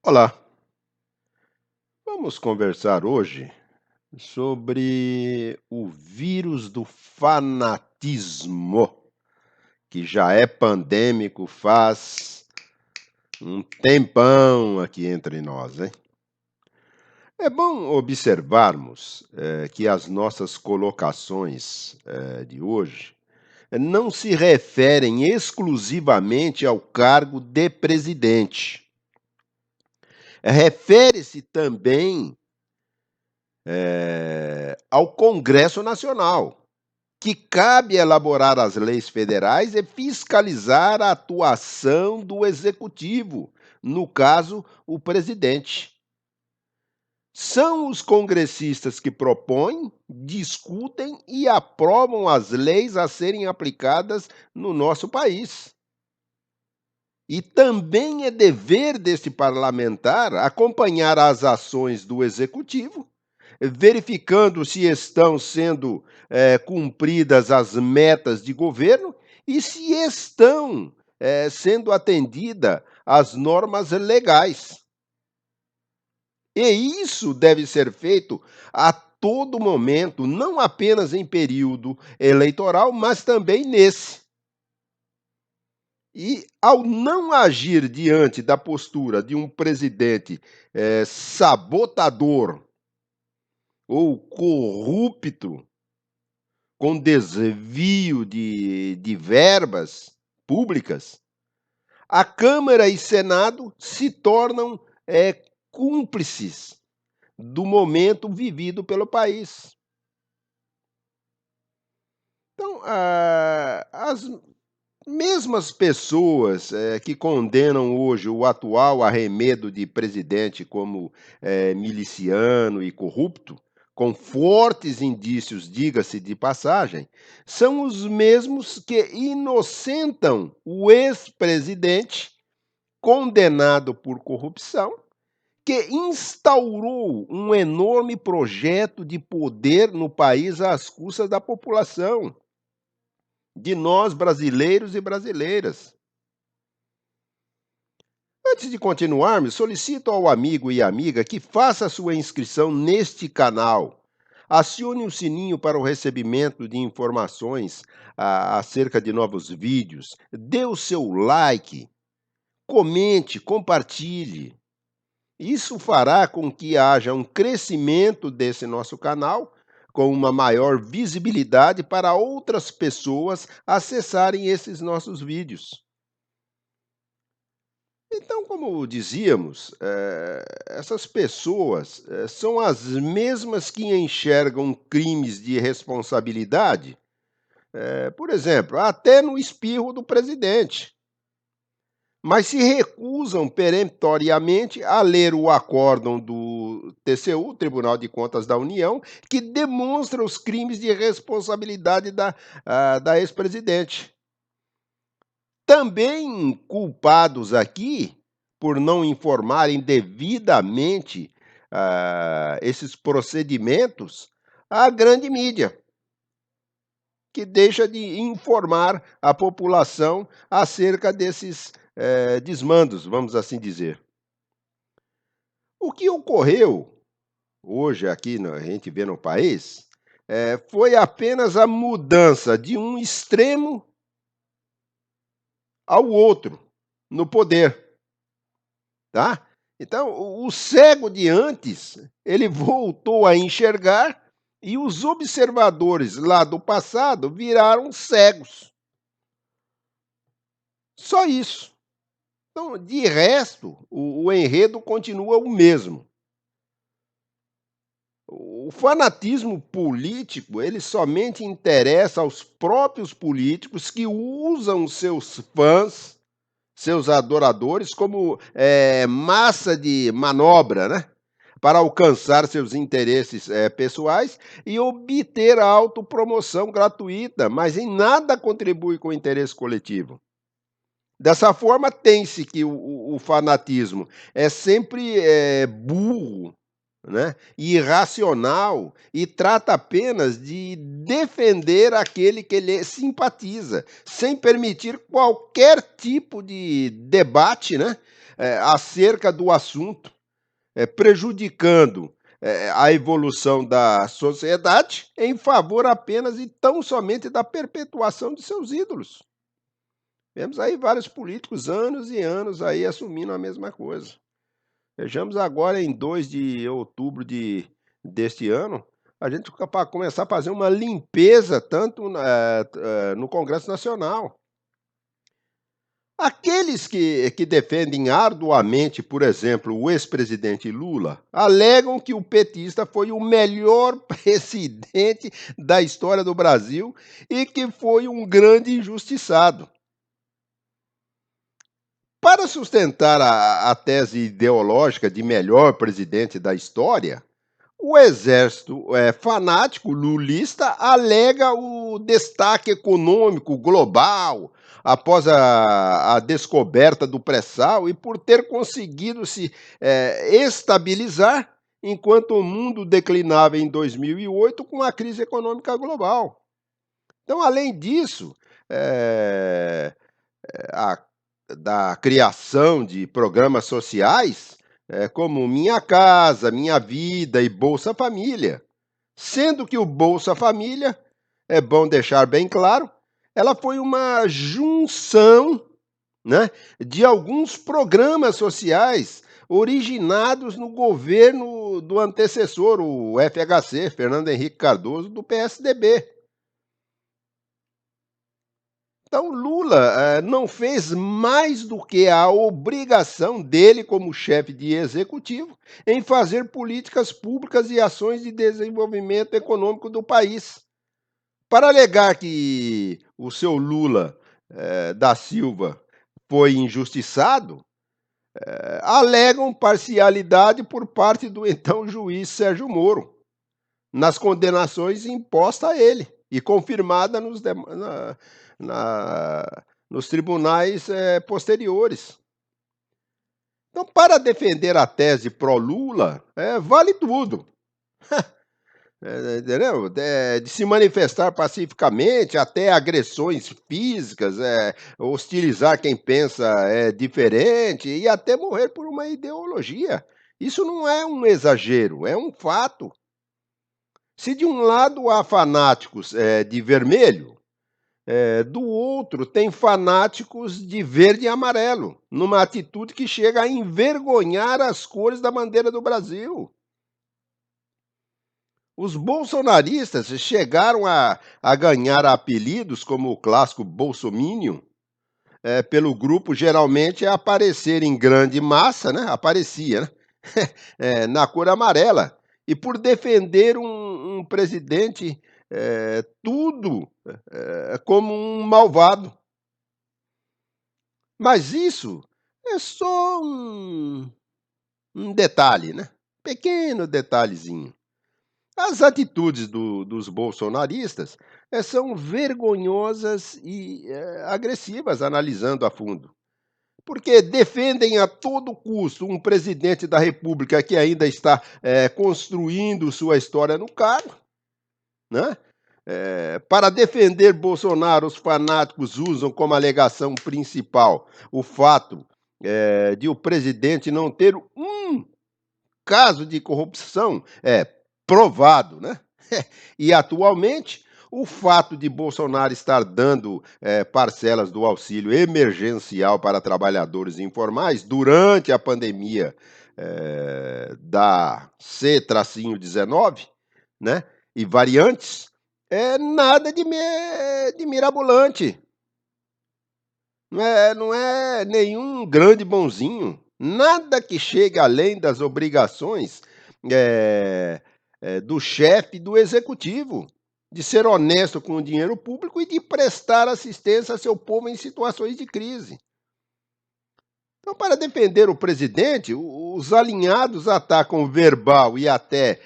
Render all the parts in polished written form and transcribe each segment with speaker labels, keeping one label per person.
Speaker 1: Olá, vamos conversar hoje sobre o vírus do fanatismo, que já é pandêmico faz um tempão aqui entre nós, hein? É bom observarmos que as nossas colocações de hoje não se referem exclusivamente ao cargo de presidente. Refere-se também ao Congresso Nacional, que cabe elaborar as leis federais e fiscalizar a atuação do executivo, no caso, o presidente. São os congressistas que propõem, discutem e aprovam as leis a serem aplicadas no nosso país. E também é dever deste parlamentar acompanhar as ações do executivo, verificando se estão sendo cumpridas as metas de governo e se estão sendo atendidas as normas legais. E isso deve ser feito a todo momento, não apenas em período eleitoral, mas também nesse. E, ao não agir diante da postura de um presidente sabotador ou corrupto, com desvio de verbas públicas, a Câmara e Senado se tornam cúmplices do momento vivido pelo país. Então, as mesmas pessoas que condenam hoje o atual arremedo de presidente como miliciano e corrupto, com fortes indícios, diga-se de passagem, são os mesmos que inocentam o ex-presidente condenado por corrupção, que instaurou um enorme projeto de poder no país às custas da população, de nós brasileiros e brasileiras. Antes de continuarmos, solicito ao amigo e amiga que faça sua inscrição neste canal. Acione o sininho para o recebimento de informações acerca de novos vídeos. Dê o seu like, comente, compartilhe. Isso fará com que haja um crescimento desse nosso canal, com uma maior visibilidade para outras pessoas acessarem esses nossos vídeos. Então, como dizíamos, essas pessoas são as mesmas que enxergam crimes de responsabilidade, por exemplo, até no espirro do presidente, mas se recusam peremptoriamente a ler o acórdão do TCU, Tribunal de Contas da União, que demonstra os crimes de responsabilidade da ex-presidente. Também culpados aqui por não informarem devidamente esses procedimentos à grande mídia, que deixa de informar a população acerca desses desmandos, vamos assim dizer. O que ocorreu hoje aqui, a gente vê no país, foi apenas a mudança de um extremo ao outro no poder, tá? Então, o cego de antes, ele voltou a enxergar e os observadores lá do passado viraram cegos. Só isso. Então, de resto, o enredo continua o mesmo. O fanatismo político, ele somente interessa aos próprios políticos que usam seus fãs, seus adoradores, como massa de manobra, né? Para alcançar seus interesses pessoais e obter a autopromoção gratuita, mas em nada contribui com o interesse coletivo. Dessa forma, tem-se que o fanatismo é sempre burro, né, e irracional, e trata apenas de defender aquele que ele simpatiza, sem permitir qualquer tipo de debate, né, acerca do assunto, prejudicando a evolução da sociedade em favor apenas e tão somente da perpetuação de seus ídolos. Vemos aí vários políticos, anos e anos, aí assumindo a mesma coisa. Vejamos agora, em 2 de outubro deste ano, a gente para começar a fazer uma limpeza tanto no Congresso Nacional. Aqueles que defendem arduamente, por exemplo, o ex-presidente Lula, alegam que o petista foi o melhor presidente da história do Brasil e que foi um grande injustiçado. Para sustentar a tese ideológica de melhor presidente da história, o exército fanático lulista alega o destaque econômico global após a descoberta do pré-sal e por ter conseguido se estabilizar enquanto o mundo declinava em 2008 com a crise econômica global. Então, além disso, a da criação de programas sociais, como Minha Casa, Minha Vida e Bolsa Família. Sendo que o Bolsa Família, é bom deixar bem claro, ela foi uma junção, né, de alguns programas sociais originados no governo do antecessor, o FHC, Fernando Henrique Cardoso, do PSDB. Então, Lula não fez mais do que a obrigação dele, como chefe de executivo, em fazer políticas públicas e ações de desenvolvimento econômico do país. Para alegar que o seu Lula da Silva foi injustiçado, alegam parcialidade por parte do então juiz Sérgio Moro, nas condenações impostas a ele e confirmada nos tribunais posteriores. Então, para defender a tese pró-Lula, vale tudo. Entendeu? De se manifestar pacificamente, até agressões físicas, hostilizar quem pensa diferente e até morrer por uma ideologia. Isso não é um exagero, é um fato. Se de um lado há fanáticos de vermelho, do outro tem fanáticos de verde e amarelo, numa atitude que chega a envergonhar as cores da bandeira do Brasil. Os bolsonaristas chegaram a ganhar apelidos como o clássico Bolsominion, pelo grupo geralmente aparecer em grande massa, né? Aparecia, né? Na cor amarela, e por defender um presidente tudo como um malvado. Mas isso é só um detalhe, né? Pequeno detalhezinho. As atitudes dos bolsonaristas são vergonhosas e agressivas, analisando a fundo. Porque defendem a todo custo um presidente da República que ainda está construindo sua história no cargo, né? Para defender Bolsonaro, os fanáticos usam como alegação principal o fato de o presidente não ter um caso de corrupção provado, né? E atualmente, o fato de Bolsonaro estar dando parcelas do auxílio emergencial para trabalhadores informais durante a pandemia da C-19, né? E variantes, é nada de mirabolante. Não é nenhum grande bonzinho. Nada que chegue além das obrigações do chefe do executivo, de ser honesto com o dinheiro público e de prestar assistência a seu povo em situações de crise. Então, para defender o presidente, os alinhados atacam verbal e até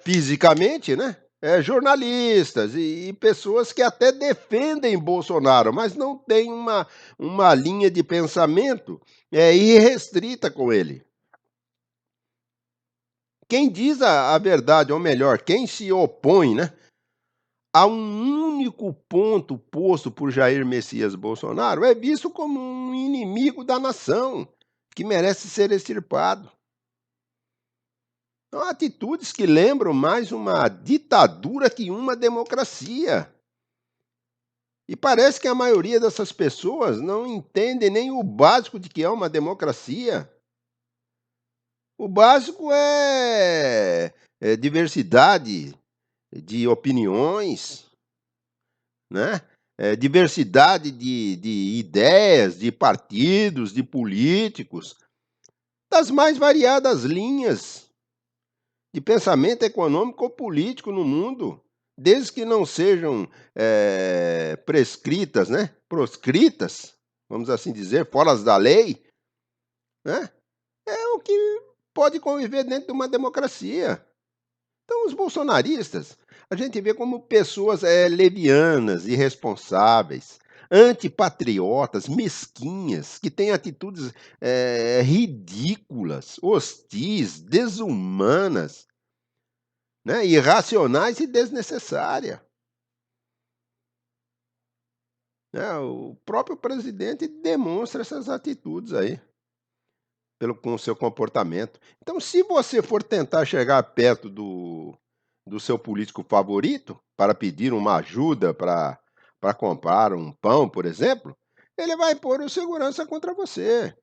Speaker 1: fisicamente, né? Jornalistas e pessoas que até defendem Bolsonaro, mas não têm uma linha de pensamento irrestrita com ele. Quem diz a verdade, ou melhor, quem se opõe, né, a um único ponto posto por Jair Messias Bolsonaro é visto como um inimigo da nação, que merece ser extirpado. São atitudes que lembram mais uma ditadura que uma democracia. E parece que a maioria dessas pessoas não entende nem o básico de que é uma democracia. O básico é diversidade de opiniões, né? Diversidade de ideias, de partidos, de políticos, das mais variadas linhas de pensamento econômico ou político no mundo, desde que não sejam prescritas, né? Proscritas, vamos assim dizer, fora da lei, né? É o que pode conviver dentro de uma democracia. Então, os bolsonaristas, a gente vê como pessoas levianas, irresponsáveis, antipatriotas, mesquinhas, que têm atitudes ridículas, hostis, desumanas, né, irracionais e desnecessárias. Né? O próprio presidente demonstra essas atitudes aí, com o seu comportamento. Então, se você for tentar chegar perto do seu político favorito para pedir uma ajuda para comprar um pão, por exemplo, ele vai pôr o segurança contra você.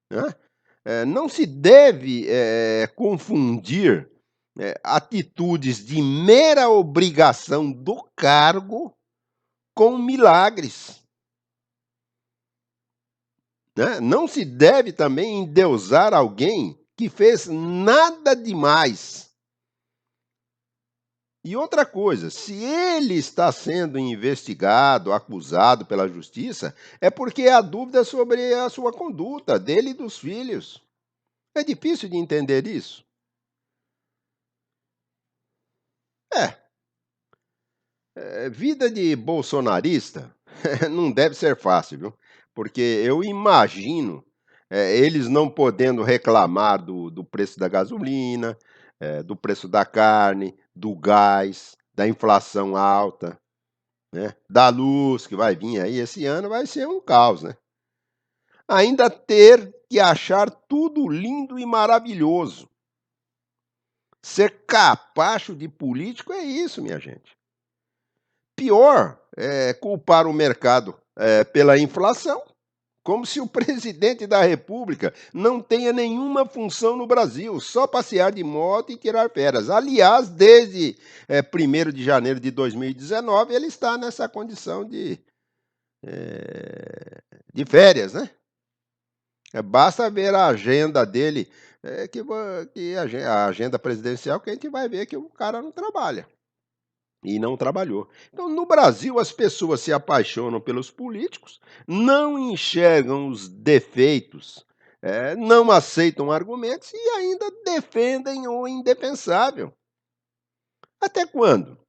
Speaker 1: Né? Não se deve confundir atitudes de mera obrigação do cargo com milagres. Né? Não se deve também endeusar alguém que fez nada demais. E outra coisa, se ele está sendo investigado, acusado pela justiça, é porque há dúvida sobre a sua conduta, dele e dos filhos. É difícil de entender isso? É, vida de bolsonarista não deve ser fácil, viu? Porque eu imagino eles não podendo reclamar do preço da gasolina, do preço da carne, do gás, da inflação alta, né, da luz que vai vir aí esse ano, vai ser um caos, né? Ainda ter que achar tudo lindo e maravilhoso. Ser capacho de político é isso, minha gente. Pior é culpar o mercado pela inflação, como se o presidente da República não tenha nenhuma função no Brasil, só passear de moto e tirar férias. Aliás, desde 1º de janeiro de 2019, ele está nessa condição de férias, né? Basta ver a agenda dele, a agenda presidencial, que a gente vai ver que o cara não trabalha. E não trabalhou. Então, no Brasil, as pessoas se apaixonam pelos políticos, não enxergam os defeitos, não aceitam argumentos e ainda defendem o indefensável. Até quando?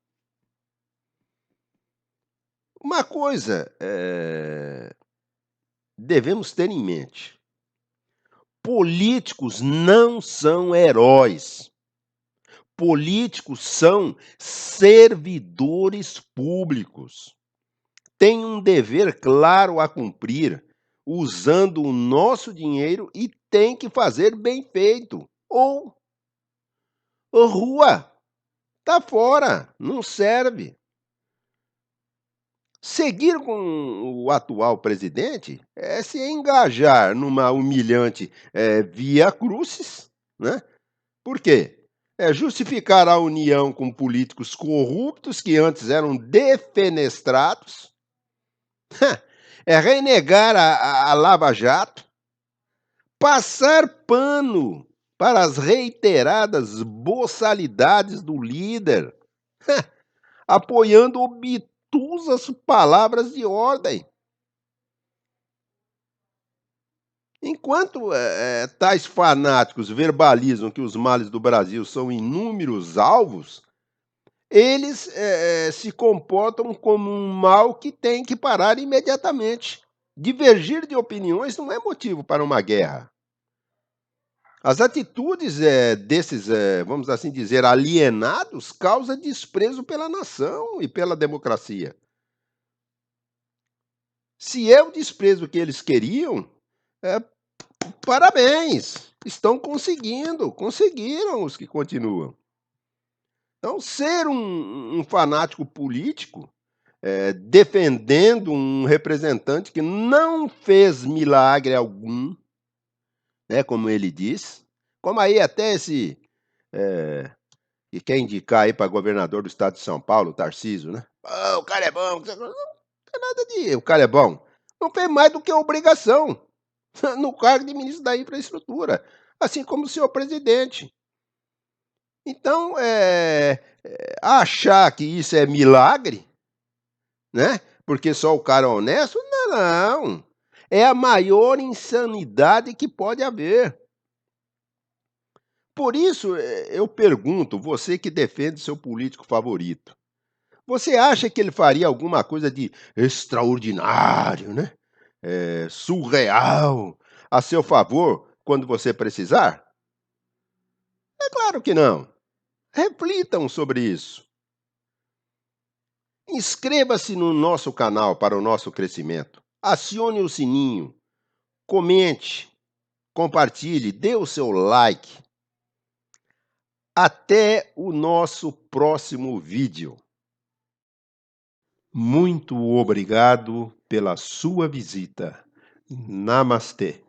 Speaker 1: Uma coisa devemos ter em mente: políticos não são heróis. Políticos são servidores públicos. Têm um dever claro a cumprir, usando o nosso dinheiro e tem que fazer bem feito. Ou rua, tá fora, não serve. Seguir com o atual presidente é se engajar numa humilhante via crucis, né? Por quê? É justificar a união com políticos corruptos que antes eram defenestrados, é renegar a Lava Jato, passar pano para as reiteradas boçalidades do líder, apoiando obtusas palavras de ordem. Enquanto tais fanáticos verbalizam que os males do Brasil são inúmeros alvos, eles se comportam como um mal que tem que parar imediatamente. Divergir de opiniões não é motivo para uma guerra. As atitudes, desses, vamos assim dizer, alienados, causa desprezo pela nação e pela democracia. Se é o desprezo que eles queriam, eh, parabéns, estão conseguindo, conseguiram os que continuam. Então, ser um fanático político, defendendo um representante que não fez milagre algum, né, como ele diz, como aí até esse, eh, que quer indicar aí para governador do estado de São Paulo, o Tarcísio, né. "Ah, o cara é bom", não tem nada de "o cara é bom", não fez mais do que a obrigação, no cargo de ministro da infraestrutura, assim como o senhor presidente. Então, achar que isso é milagre, né, porque só o cara é honesto, não, é a maior insanidade que pode haver. Por isso, eu pergunto, você que defende seu político favorito, você acha que ele faria alguma coisa de extraordinário, né, surreal, a seu favor, quando você precisar? É claro que não. Reflitam sobre isso. Inscreva-se no nosso canal para o nosso crescimento. Acione o sininho, comente, compartilhe, dê o seu like. Até o nosso próximo vídeo. Muito obrigado pela sua visita. Namastê.